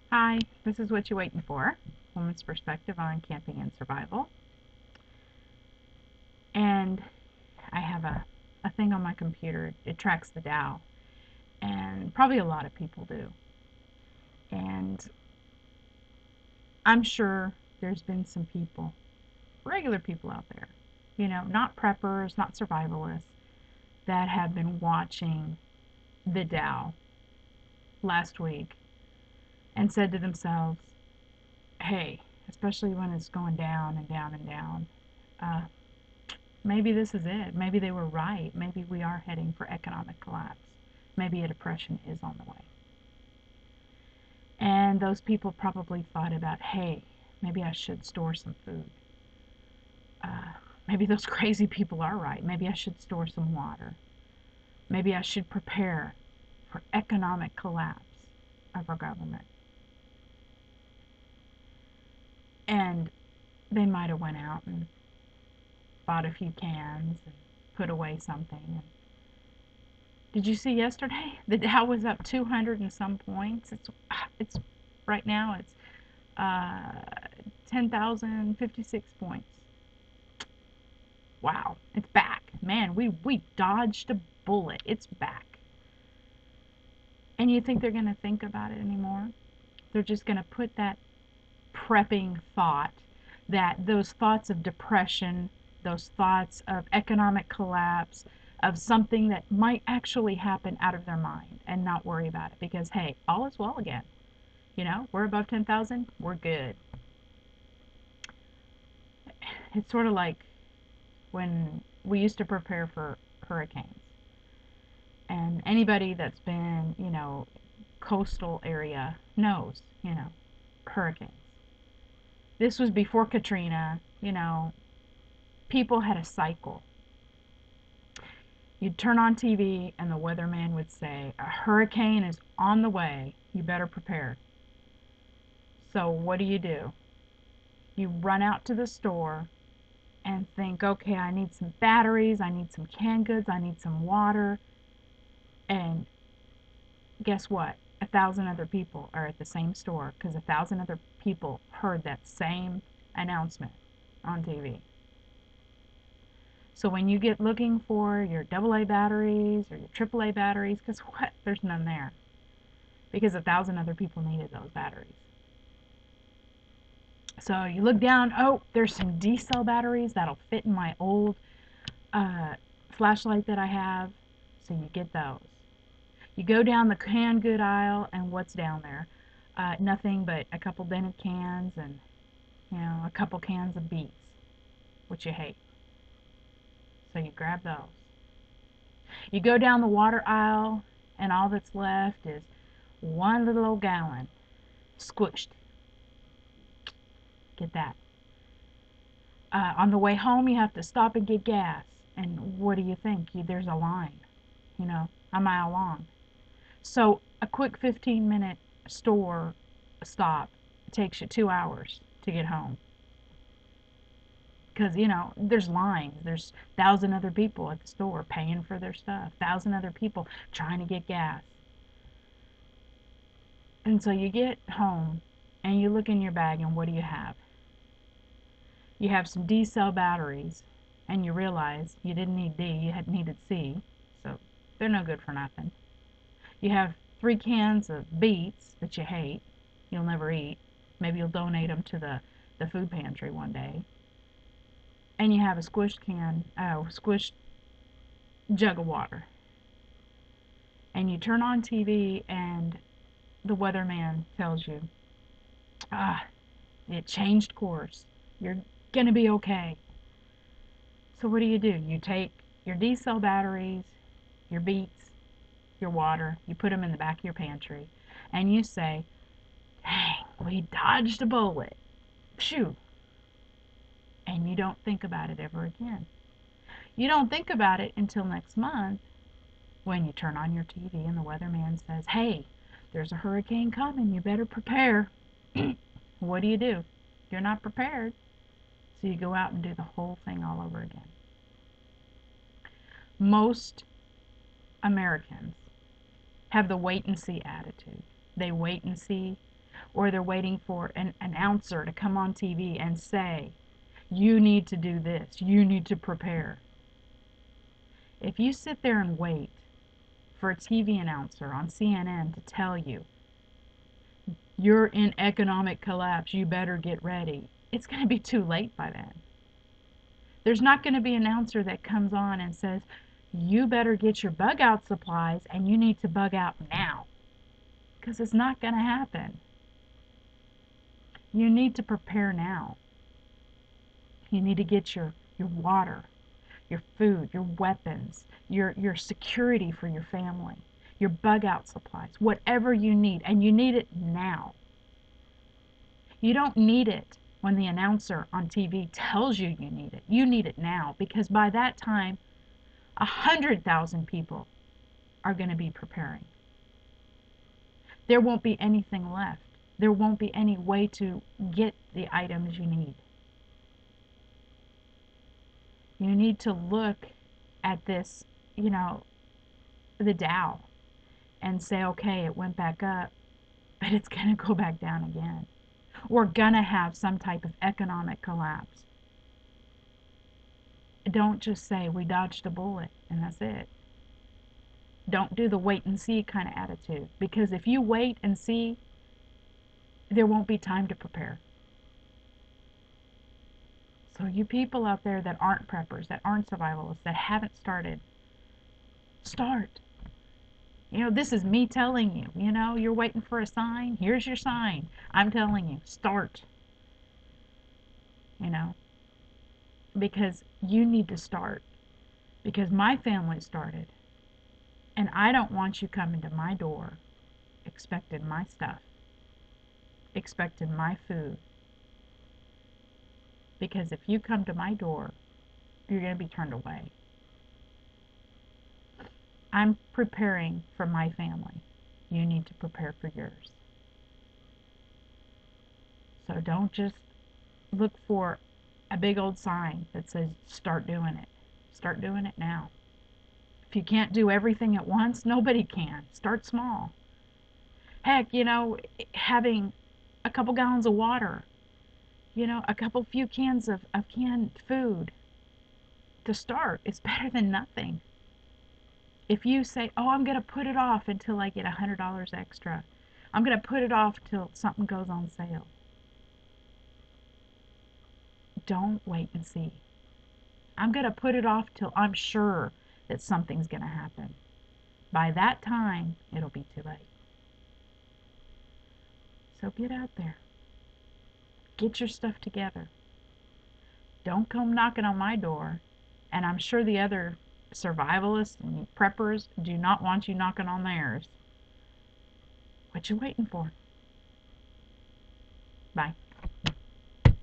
Hi, this is Watuwaitn4, Woman's Perspective on Camping and Survival. And I have a thing on my computer. It tracks the Dow, and probably a lot of people do. And I'm sure there's been some people, regular people out there, not preppers, not survivalists, that have been watching the Dow last week and said to themselves, hey, especially when it's going down and down and down, uh, maybe this is it. Maybe they were right. Maybe we are heading for economic collapse. Maybe a depression is on the way. And those people probably thought about, hey, maybe I should store some food. Uh, Maybe those crazy people are right. Maybe I should store some water. Maybe I should prepare for economic collapse of our government. And they might have went out and bought a few cans and put away something. And did you see yesterday? The Dow was up 200 and some points. It's right now it's 10,056 points. Wow, it's back. Man, we dodged a bullet. It's back. And you think they're going to think about it anymore? They're just going to put that prepping thought, that those thoughts of depression, those thoughts of economic collapse, of something that might actually happen out of their mind and not worry about it because, hey, all is well again. We're above 10,000, we're good. It's sort of like when we used to prepare for hurricanes. And anybody that's been, coastal area knows, hurricanes. This was before Katrina, people had a cycle. You'd turn on TV and the weatherman would say, a hurricane is on the way, you better prepare. So what do? You run out to the store and think, okay, I need some batteries, I need some canned goods, I need some water. And guess what? 1,000 other people are at the same store because 1,000 other people heard that same announcement on TV. So when you get looking for your AA batteries or your AAA batteries, guess what? There's none there because 1,000 other people needed those batteries. So you look down, oh, there's some D cell batteries that'll fit in my old uh, flashlight that I have. So you get those. You go down the canned good aisle, and what's down there? Nothing but a couple dented cans and a couple cans of beets, which you hate. So you grab those. You go down the water aisle, and all that's left is one little old gallon, squished. Get that. On the way home, you have to stop and get gas. And what do you think? There's a line, a mile long. So a quick 15-minute store stop takes you 2 hours to get home. Because, there's lines. There's 1,000 other people at the store paying for their stuff. 1,000 other people trying to get gas. And so you get home and you look in your bag and what do you have? You have some D cell batteries and you realize you didn't need D, you had needed C. So they're no good for nothing. You have 3 cans of beets that you hate, you'll never eat. Maybe you'll donate them to the food pantry one day. And you have a squished jug of water. And you turn on TV and the weatherman tells you, it changed course. You're gonna be okay. So what do? You take your D cell batteries, your beets, your water, you put them in the back of your pantry, and you say, dang, we dodged a bullet. Phew. And you don't think about it ever again. You don't think about it until next month when you turn on your TV and the weatherman says, hey, there's a hurricane coming, you better prepare. What do? You're not prepared. So you go out and do the whole thing all over again. Most Americans have the wait and see attitude. They wait and see. or they're waiting for an announcer to come on TV and say, you need to do this, you need to prepare. If you sit there and wait for a TV announcer on CNN to tell you, you're in economic collapse, you better get ready, it's going to be too late by then. There's not going to be an announcer that comes on and says, you better get your bug out supplies and you need to bug out now. Because it's not going to happen. You need to prepare now. You need to get your water, your food, your weapons, your security for your family, your bug out supplies, whatever you need, and you need it now. You don't need it when the announcer on TV tells you you need it. You need it now, because by that time, 100,000 people are going to be preparing. There won't be anything left. There won't be any way to get the items you need. You need to look at this, the Dow, and say, okay, it went back up, but it's going to go back down again. We're going to have some type of economic collapse. Don't just say we dodged a bullet and that's it. Don't do the wait and see kind of attitude, because if you wait and see, there won't be time to prepare. So you people out there that aren't preppers, that aren't survivalists, that haven't started, start. This is me telling you, you're waiting for a sign. Here's your sign. I'm telling you, start. Because you need to start. Because my family started. And I don't want you coming to my door expecting my stuff, expecting my food. Because if you come to my door, you're going to be turned away. I'm preparing for my family. You need to prepare for yours. So don't just look for a big old sign that says start doing it. Start doing it now. If you can't do everything at once, nobody can. Start small. Heck, having a couple gallons of water, a few cans of canned food to start is better than nothing. If you say, oh, I'm going to put it off until I get $100 extra, I'm going to put it off till something goes on sale. Don't wait and see. I'm going to put it off till I'm sure that something's going to happen. By that time, it'll be too late. So get out there. Get your stuff together. Don't come knocking on my door. And I'm sure the other survivalists and preppers do not want you knocking on theirs. What you waiting for? Bye.